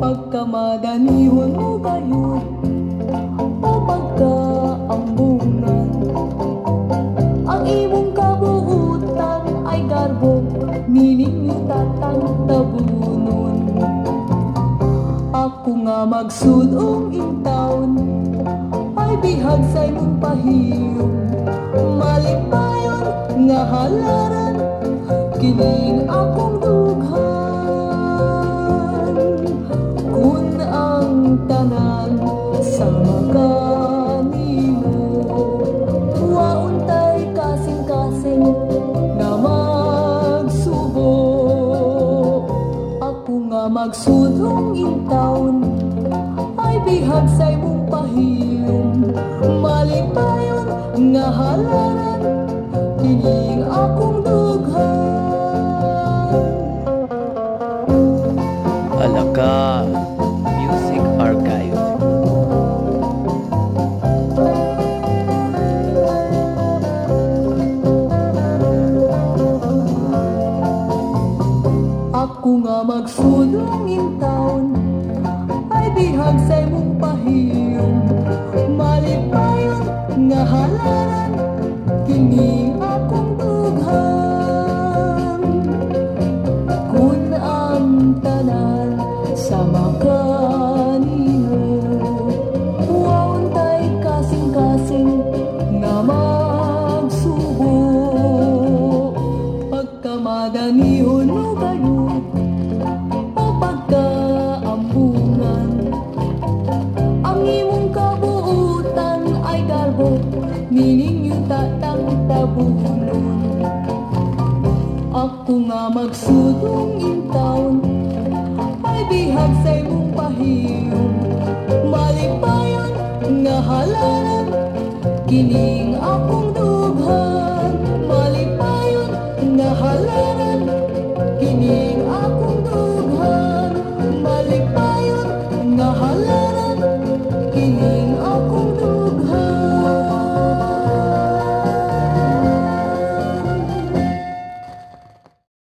Pagkamadanihon mo gayon o pagkaambunan, ang imong kabuutan ay garbo, nininyo tatang tabunon. Ako nga magsudong intawon ay bihag sa imong pahiyom, malipayon nga halaran kining akong dughan. Kun ang tanan sa makanimo, wauntay kasing-kasing nga magsubo. Ako nga magsudong intawon ay bihag sa imong pahiyom, malipayon nga halaran kining akong dughan. Alaka Music Archive. Ako nga magsudong intawon ay bihag sa imong pahiyom, malipayon nga halaran kining akong dughan. Kun ang tanan sa makanimo, wauntay kasing-kasing nga magsubo. Pagkamadanihon mo gayon o pagkaambunan, ang imong kabuutan ay garbo, nininyo tatang tabunon. Ako nga magsudong intawon ay bihag sa imong pahiyom, malipayon nga halaran kining akong